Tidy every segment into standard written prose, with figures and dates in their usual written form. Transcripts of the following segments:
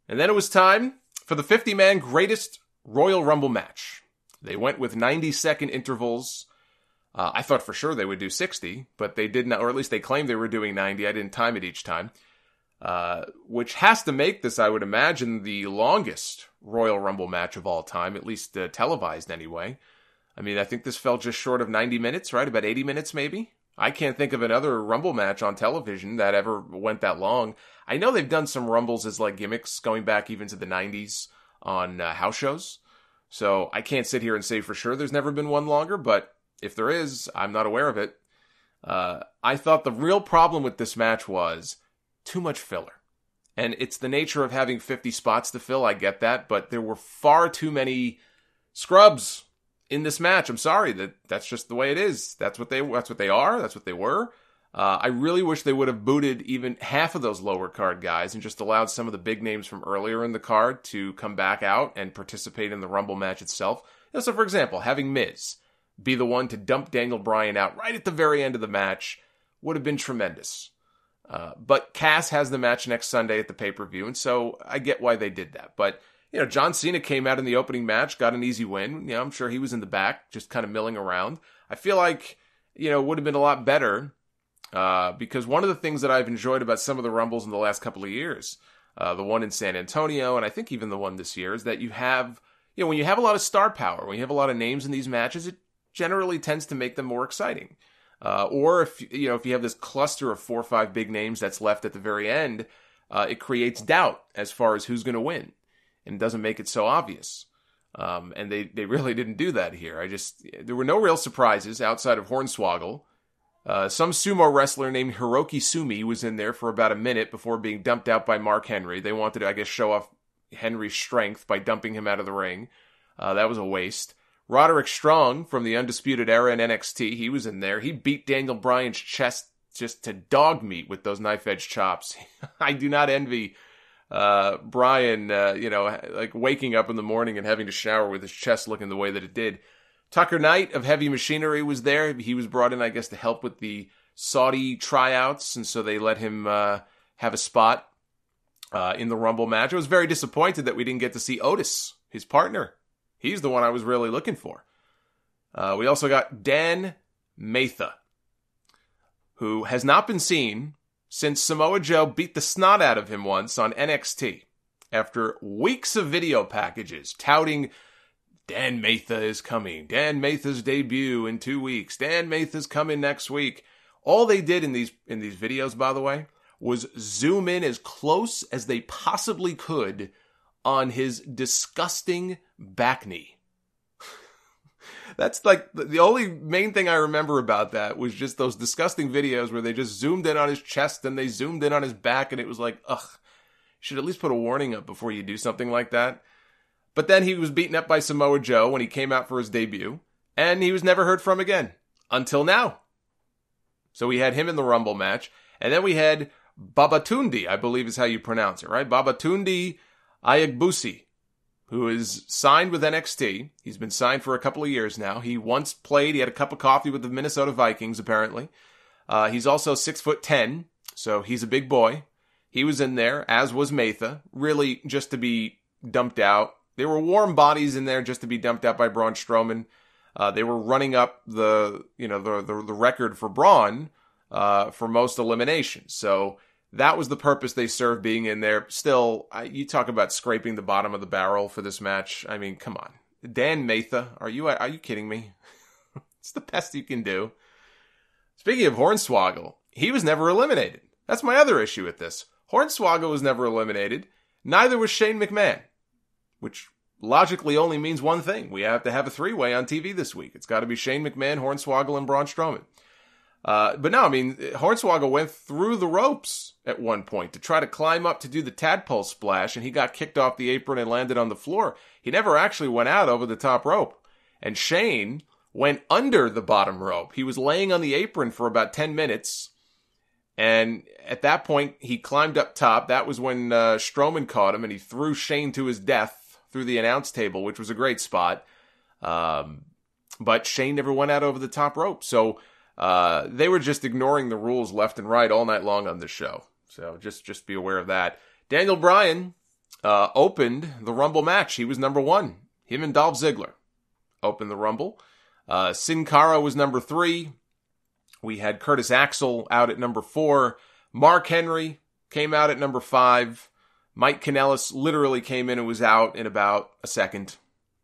And then it was time for the 50-man greatest Royal Rumble match. They went with 90-second intervals. I thought for sure they would do 60, but they did not, or at least they claimed they were doing 90. I didn't time it each time. Which has to make this, I would imagine, the longest Royal Rumble match of all time, at least televised anyway. I mean, I think this fell just short of 90 minutes, right? About 80 minutes maybe? I can't think of another Rumble match on television that ever went that long. I know they've done some Rumbles as like gimmicks going back even to the 90s on house shows. So I can't sit here and say for sure there's never been one longer, but if there is, I'm not aware of it. I thought the real problem with this match was too much filler. And it's the nature of having 50 spots to fill, I get that, but there were far too many scrubs in this match. I'm sorry, that's just the way it is. That's what they are, that's what they were. I really wish they would have booted even half of those lower card guys and just allowed some of the big names from earlier in the card to come back out and participate in the Rumble match itself. So for example, having Miz be the one to dump Daniel Bryan out right at the very end of the match would have been tremendous. But Cass has the match next Sunday at the pay-per-view, and so I get why they did that. But, John Cena came out in the opening match, got an easy win. I'm sure he was in the back, just kind of milling around. I feel like, it would have been a lot better, because one of the things that I've enjoyed about some of the Rumbles in the last couple of years, the one in San Antonio, and I think even the one this year, is that you have, when you have a lot of star power, when you have a lot of names in these matches, it generally tends to make them more exciting. Or if you have this cluster of 4 or 5 big names that's left at the very end, it creates doubt as far as who's going to win, and doesn't make it so obvious. And they really didn't do that here. There were no real surprises outside of Hornswoggle. Some sumo wrestler named Hiroki Sumi was in there for about a minute before being dumped out by Mark Henry. They wanted to, show off Henry's strength by dumping him out of the ring. That was a waste. Roderick Strong from the Undisputed Era in NXT, he was in there. He beat Daniel Bryan's chest just to dog meat with those knife-edge chops. I do not envy Bryan, like waking up in the morning and having to shower with his chest looking the way that it did. Tucker Knight of Heavy Machinery was there. He was brought in, to help with the Saudi tryouts, and so they let him have a spot in the Rumble match. I was very disappointed that we didn't get to see Otis, his partner. He's the one I was really looking for. We also got Dan Matha, who has not been seen since Samoa Joe beat the snot out of him once on NXT. After weeks of video packages touting Dan Matha is coming, Dan Matha's debut in 2 weeks, Dan Matha's coming next week. All they did in these videos, by the way, was zoom in as close as they possibly could on his disgusting back knee. That's like the only main thing I remember about that was just those disgusting videos where they just zoomed in on his chest and they zoomed in on his back, and it was like, ugh, you should at least put a warning up before you do something like that. But then he was beaten up by Samoa Joe when he came out for his debut, and he was never heard from again until now. So we had him in the Rumble match, and then we had Babatunde, I believe is how you pronounce it, right? Babatunde Ayagbusi, who is signed with NXT. He's been signed for a couple of years now. He once played, he had a cup of coffee with the Minnesota Vikings, apparently. He's also 6'10", so he's a big boy. He was in there, as was Matha, really just to be dumped out. There were warm bodies in there just to be dumped out by Braun Strowman. They were running up the record for Braun for most eliminations. So that was the purpose they served being in there. Still, you talk about scraping the bottom of the barrel for this match. I mean, come on. Dan Matha, are you kidding me? It's the best you can do. Speaking of Hornswoggle, he was never eliminated. That's my other issue with this. Hornswoggle was never eliminated. Neither was Shane McMahon, which logically only means one thing. We have to have a 3-way on TV this week. It's got to be Shane McMahon, Hornswoggle, and Braun Strowman. But no, I mean, Hornswoggle went through the ropes at one point to try to climb up to do the tadpole splash, and he got kicked off the apron and landed on the floor. He never actually went out over the top rope. And Shane went under the bottom rope. He was laying on the apron for about 10 minutes, and at that point, he climbed up top. That was when Strowman caught him, and he threw Shane to his death through the announce table, which was a great spot. But Shane never went out over the top rope. So they were just ignoring the rules left and right all night long on this show. So just be aware of that. Daniel Bryan opened the Rumble match. He was number 1. Him and Dolph Ziggler opened the Rumble. Sin Cara was number 3. We had Curtis Axel out at number 4. Mark Henry came out at number 5. Mike Kanellis literally came in and was out in about a second.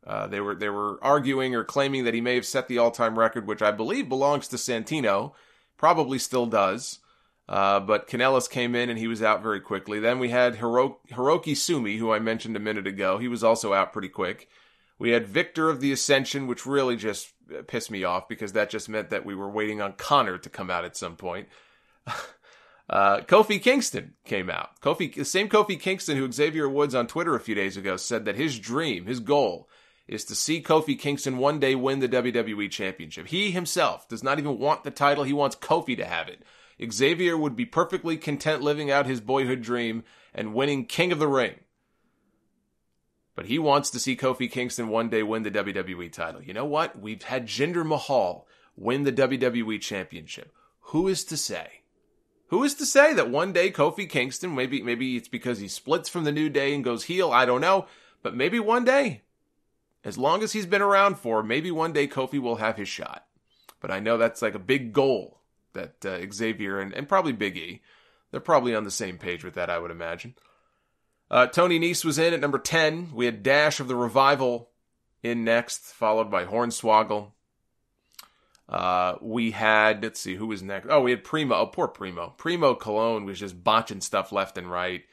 They were arguing or claiming that he may have set the all-time record, which I believe belongs to Santino. Probably still does. But Kanellis came in and he was out very quickly. Then we had Hiroki Sumi, who I mentioned a minute ago. He was also out pretty quick. We had Victor of the Ascension, which really just pissed me off because that just meant that we were waiting on Connor to come out at some point. Kofi Kingston came out. The same Kofi Kingston who Xavier Woods on Twitter a few days ago said that his dream, his goal, is to see Kofi Kingston one day win the WWE Championship. He himself does not even want the title. He wants Kofi to have it. Xavier would be perfectly content living out his boyhood dream and winning King of the Ring. But he wants to see Kofi Kingston one day win the WWE title. You know what? We've had Jinder Mahal win the WWE Championship. Who is to say? Who is to say that one day Kofi Kingston, maybe it's because he splits from the New Day and goes heel, I don't know, but maybe one day, as long as he's been around for, maybe one day Kofi will have his shot. But I know that's like a big goal that Xavier and probably Big E, they're probably on the same page with that, I would imagine. Tony Nese was in at number 10. We had Dash of the Revival in next, followed by Hornswoggle. We had, let's see, who was next? Oh, we had Primo. Oh, poor Primo. Primo Cologne was just botching stuff left and right.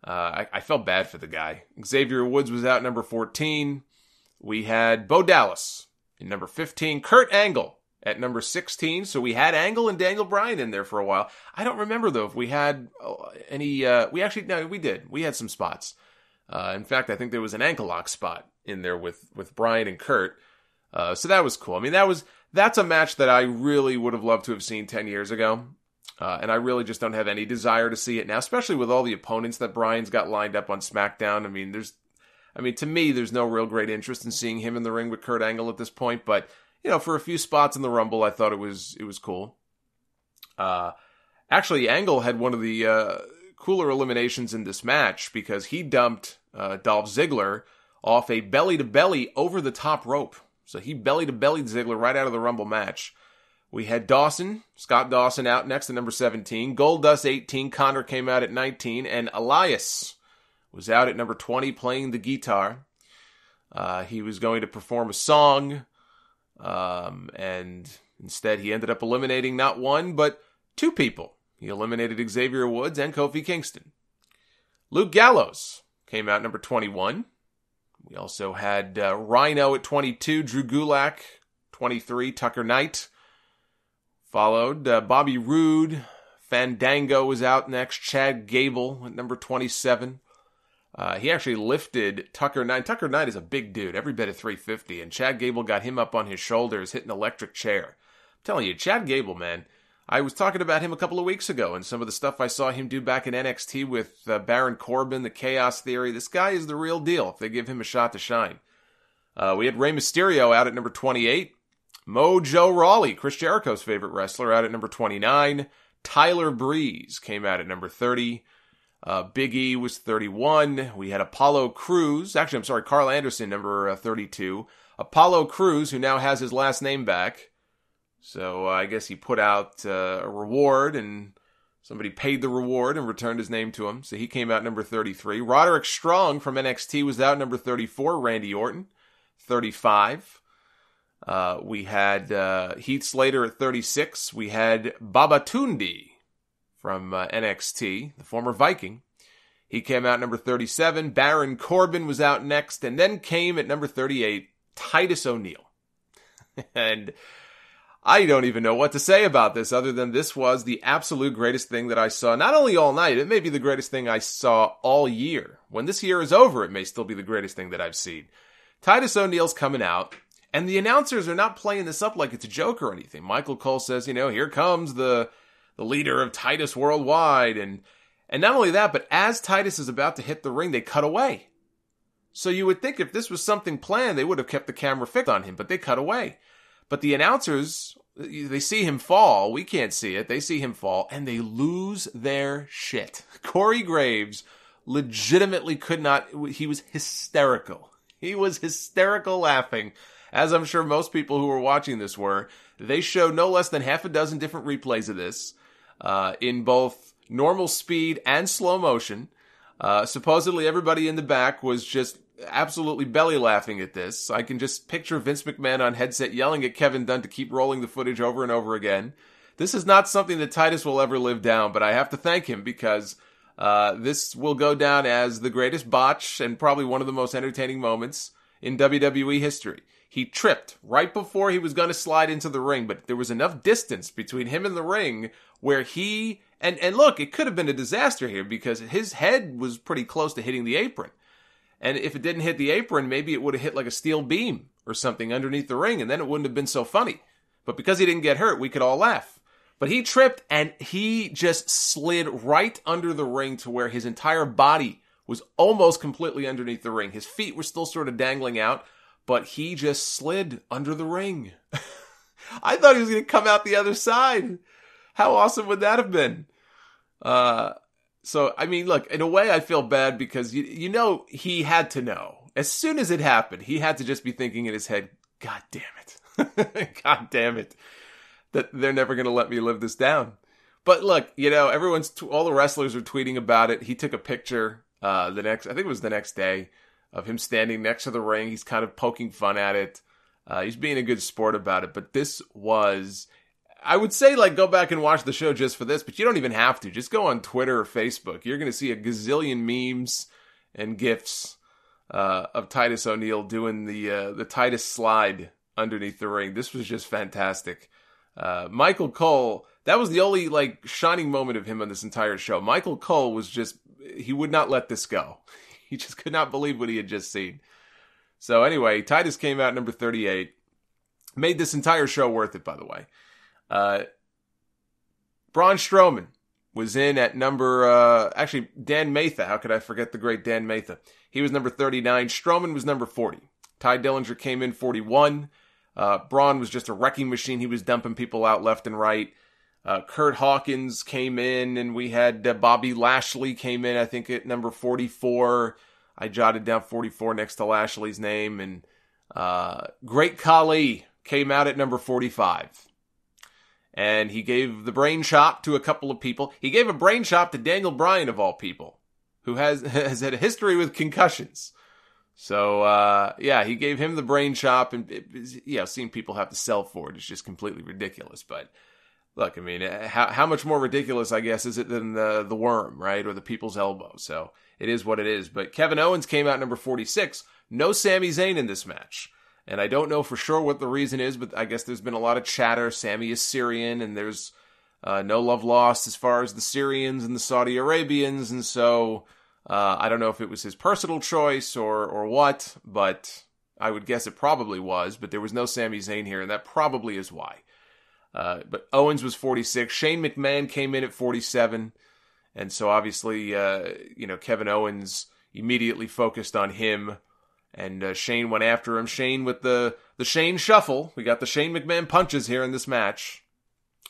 I felt bad for the guy. Xavier Woods was out number 14. We had Bo Dallas in number 15. Kurt Angle at number 16. So we had Angle and Daniel Bryan in there for a while. I don't remember, though, if we had any... we did. We had some spots. In fact, I think there was an ankle lock spot in there with Bryan and Kurt. So that was cool. I mean, that's a match that I really would have loved to have seen 10 years ago. And I really just don't have any desire to see it now, especially with all the opponents that Bryan's got lined up on SmackDown. I mean, to me, there's no real great interest in seeing him in the ring with Kurt Angle at this point. But, you know, for a few spots in the Rumble, I thought it was cool. Actually, Angle had one of the cooler eliminations in this match because he dumped Dolph Ziggler off a belly-to-belly over the top rope. So he belly-to-bellied Ziggler right out of the Rumble match. We had Scott Dawson out next at number 17. Goldust 18. Connor came out at 19. And Elias was out at number 20 playing the guitar. He was going to perform a song. And instead he ended up eliminating not one, but 2 people. He eliminated Xavier Woods and Kofi Kingston. Luke Gallows came out number 21. We also had Rhino at 22, Drew Gulak, 23, Tucker Knight. Followed Bobby Roode, Fandango was out next, Chad Gable at number 27. He actually lifted Tucker Knight. Tucker Knight is a big dude, every bit of 350, and Chad Gable got him up on his shoulders, hit an electric chair. I'm telling you, Chad Gable, man, I was talking about him a couple of weeks ago, and some of the stuff I saw him do back in NXT with Baron Corbin, the Chaos Theory. This guy is the real deal if they give him a shot to shine. We had Rey Mysterio out at number 28. Mojo Rawley, Chris Jericho's favorite wrestler, out at number 29. Tyler Breeze came out at number 30. Big E was 31. We had Carl Anderson, number 32. Apollo Crews, who now has his last name back. So I guess he put out a reward, and somebody paid the reward and returned his name to him. So he came out number 33. Roderick Strong from NXT was out number 34. Randy Orton, 35. We had Heath Slater at 36. We had Babatunde from NXT, the former Viking. He came out number 37. Baron Corbin was out next. And then came at number 38, Titus O'Neil. And I don't even know what to say about this other than this was the absolute greatest thing that I saw, not only all night, it may be the greatest thing I saw all year. When this year is over, it may still be the greatest thing that I've seen. Titus O'Neil's coming out, and the announcers are not playing this up like it's a joke or anything. Michael Cole says, here comes the leader of Titus Worldwide, and not only that, but as Titus is about to hit the ring, they cut away. So you would think if this was something planned, they would have kept the camera fixed on him, but they cut away. But the announcers, they see him fall. We can't see it. They see him fall, and they lose their shit. Corey Graves legitimately could not, he was hysterical. He was hysterical laughing, as I'm sure most people who were watching this were. They showed no less than half a dozen different replays of this, in both normal speed and slow motion. Supposedly everybody in the back was just absolutely belly laughing at this. I can just picture Vince McMahon on headset yelling at Kevin Dunn to keep rolling the footage over and over again. This is not something that Titus will ever live down, but I have to thank him because this will go down as the greatest botch and probably one of the most entertaining moments in WWE history. He tripped right before he was going to slide into the ring, but there was enough distance between him and the ring where he... And look, it could have been a disaster here because his head was pretty close to hitting the apron. And if it didn't hit the apron, maybe it would have hit like a steel beam or something underneath the ring, and then it wouldn't have been so funny. But because he didn't get hurt, we could all laugh. But he tripped, and he just slid right under the ring to where his entire body was almost completely underneath the ring. His feet were still sort of dangling out, but he just slid under the ring. I thought he was going to come out the other side. How awesome would that have been? So, I mean, look, in a way I feel bad because, you know, he had to know. As soon as it happened, he had to just be thinking in his head, God damn it. God damn it. That they're never going to let me live this down. But look, you know, all the wrestlers are tweeting about it. He took a picture, I think it was the next day, of him standing next to the ring. He's kind of poking fun at it. He's being a good sport about it. But this was, I would say, like, go back and watch the show just for this, but you don't even have to. Just go on Twitter or Facebook. You're going to see a gazillion memes and GIFs of Titus O'Neil doing the Titus slide underneath the ring. This was just fantastic. Michael Cole, that was the only, like, shining moment of him on this entire show. Michael Cole was just, he would not let this go. He just could not believe what he had just seen. So anyway, Titus came out number 38. Made this entire show worth it, by the way. Braun Strowman was in at number, actually, Dan Matha. How could I forget the great Dan Matha? He was number 39. Strowman was number 40. Ty Dillinger came in 41. Braun was just a wrecking machine. He was dumping people out left and right. Kurt Hawkins came in, and we had Bobby Lashley came in, I think, at number 44. I jotted down 44 next to Lashley's name. And Great Khali came out at number 45. And he gave the brain chop to a couple of people. He gave a brain chop to Daniel Bryan, of all people, who has had a history with concussions. So, yeah, he gave him the brain chop, and, seeing people have to sell for it is just completely ridiculous. But, look, I mean, how much more ridiculous, I guess, is it than the worm, right, or the people's elbow? So, it is what it is. But Kevin Owens came out number 46. No Sami Zayn in this match. And I don't know for sure what the reason is, but I guess there's been a lot of chatter. Sami is Syrian, and there's no love lost as far as the Syrians and the Saudi Arabians, and so... I don't know if it was his personal choice or what, but I would guess it probably was. But there was no Sami Zayn here, and that probably is why. But Owens was 46. Shane McMahon came in at 47. And so obviously, Kevin Owens immediately focused on him. And Shane went after him. Shane with the Shane shuffle. We got the Shane McMahon punches here in this match.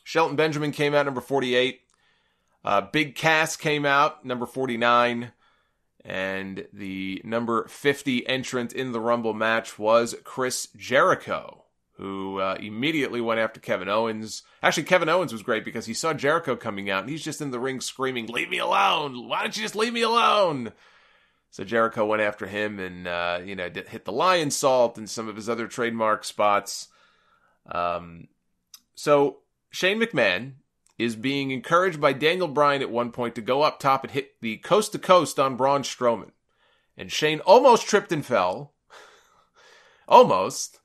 Shelton Benjamin came out number 48. Big Cass came out number 49. And the number 50 entrant in the Rumble match was Chris Jericho, who immediately went after Kevin Owens. Actually, Kevin Owens was great because he saw Jericho coming out, and he's just in the ring screaming, "Leave me alone! Why don't you just leave me alone?" So Jericho went after him and, hit the lion salt and some of his other trademark spots. So Shane McMahon is being encouraged by Daniel Bryan at one point to go up top and hit the coast-to-coast on Braun Strowman. And Shane almost tripped and fell. Almost.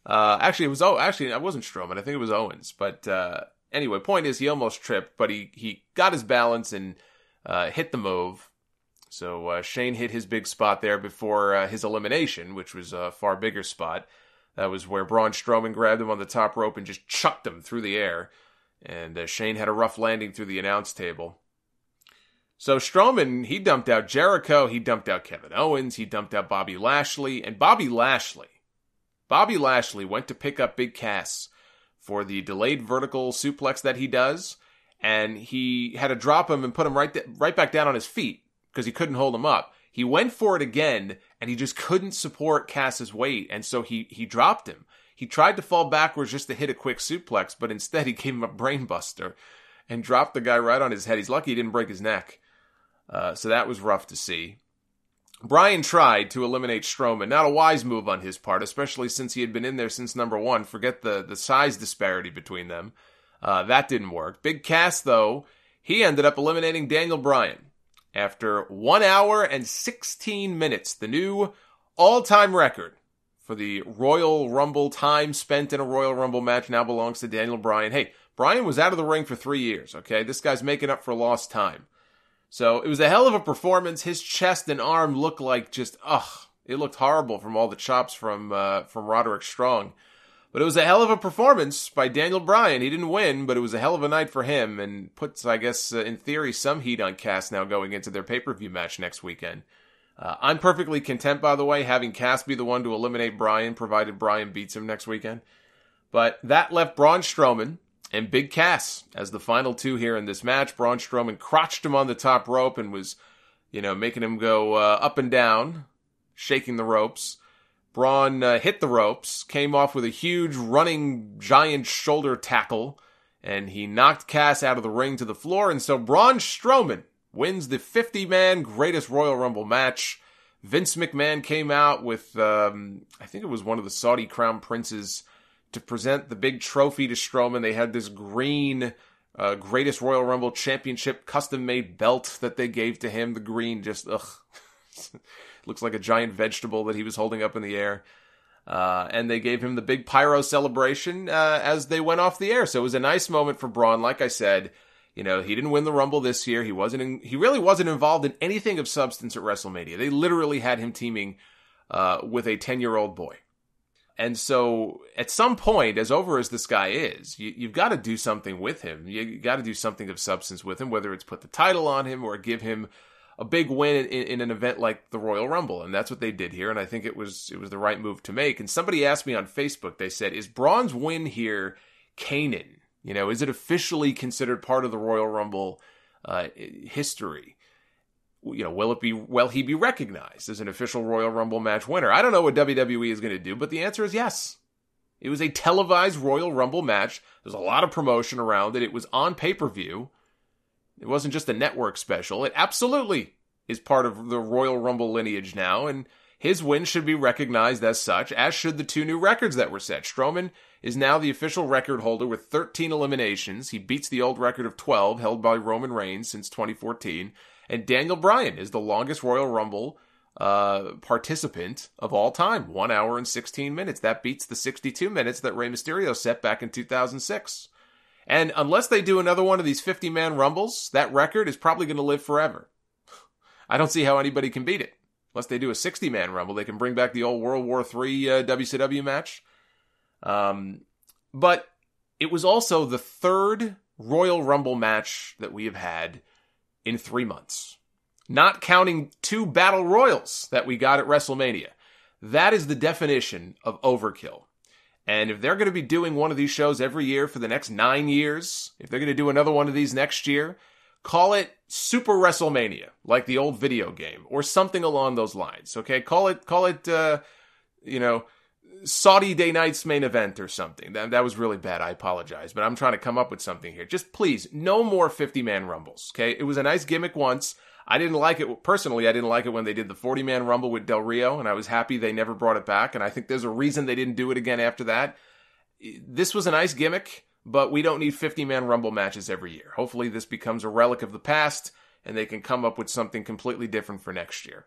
Actually, it wasn't Strowman. I think it was Owens. But anyway, point is he almost tripped, but he got his balance and hit the move. So Shane hit his big spot there before his elimination, which was a far bigger spot. That was where Braun Strowman grabbed him on the top rope and just chucked him through the air. And Shane had a rough landing through the announce table. So Strowman, he dumped out Jericho, he dumped out Kevin Owens, he dumped out Bobby Lashley, and Bobby Lashley went to pick up Big Cass for the delayed vertical suplex that he does, and he had to drop him and put him right back down on his feet. because he couldn't hold him up. He went for it again, and he just couldn't support Cass's weight, and so he dropped him. He tried to fall backwards just to hit a quick suplex, but instead he gave him a brainbuster and dropped the guy right on his head. He's lucky he didn't break his neck. So that was rough to see. Bryan tried to eliminate Strowman. Not a wise move on his part, especially since he had been in there since number 1. Forget the size disparity between them. That didn't work. Big Cass, though, he ended up eliminating Daniel Bryan after 1 hour and 16 minutes. The new all-time record for the Royal Rumble time spent in a Royal Rumble match now belongs to Daniel Bryan. Hey, Bryan was out of the ring for 3 years, okay? This guy's making up for lost time. So it was a hell of a performance. His chest and arm looked like just, it looked horrible from all the chops from Roderick Strong. But it was a hell of a performance by Daniel Bryan. He didn't win, but it was a hell of a night for him and puts, I guess, in theory, some heat on Cass now going into their pay-per-view match next weekend. I'm perfectly content, by the way, having Cass be the one to eliminate Bryan, provided Bryan beats him next weekend. But that left Braun Strowman and Big Cass as the final two here in this match. Braun Strowman crotched him on the top rope and was, making him go up and down, shaking the ropes. Braun hit the ropes, came off with a huge running giant shoulder tackle, and he knocked Cass out of the ring to the floor. And so Braun Strowman wins the 50-man greatest Royal Rumble match. Vince McMahon came out with, I think it was one of the Saudi crown princes, to present the big trophy to Strowman. They had this green greatest Royal Rumble championship custom-made belt that they gave to him. The green just, looks like a giant vegetable that he was holding up in the air. And they gave him the big pyro celebration as they went off the air. So it was a nice moment for Braun. Like I said, he didn't win the Rumble this year. He really wasn't involved in anything of substance at WrestleMania. They literally had him teaming with a 10-year-old boy. And so at some point, as over as this guy is, you've got to do something with him. You got to do something of substance with him, whether it's put the title on him or give him a big win in an event like the Royal Rumble. And that's what they did here. And I think it was the right move to make. And somebody asked me on Facebook, they said, is Braun's win here canon? Is it officially considered part of the Royal Rumble history? Will he be recognized as an official Royal Rumble match winner? I don't know what WWE is going to do, but the answer is yes. It was a televised Royal Rumble match. There's a lot of promotion around it. It was on pay-per-view. It wasn't just a network special. It absolutely is part of the Royal Rumble lineage now, and his win should be recognized as such, as should the 2 new records that were set. Strowman is now the official record holder with 13 eliminations. He beats the old record of 12 held by Roman Reigns since 2014. And Daniel Bryan is the longest Royal Rumble participant of all time, 1 hour and 16 minutes. That beats the 62 minutes that Rey Mysterio set back in 2006. And unless they do another one of these 50-man Rumbles, that record is probably going to live forever. I don't see how anybody can beat it. Unless they do a 60-man Rumble, they can bring back the old World War III WCW match. But it was also the 3rd Royal Rumble match that we have had in 3 months. Not counting 2 Battle Royals that we got at WrestleMania. That is the definition of overkill. And if they're going to be doing one of these shows every year for the next 9 years, if they're going to do another one of these next year, call it Super WrestleMania, like the old video game, or something along those lines, okay? Call it, Saudi Day Night's main event or something. That was really bad. I apologize, but I'm trying to come up with something here. Just please, no more 50-man Rumbles, okay? It was a nice gimmick once. I didn't like it. Personally, I didn't like it when they did the 40-man Rumble with Del Rio, and I was happy they never brought it back, and I think there's a reason they didn't do it again after that. This was a nice gimmick, but we don't need 50-man Rumble matches every year. Hopefully this becomes a relic of the past, and they can come up with something completely different for next year.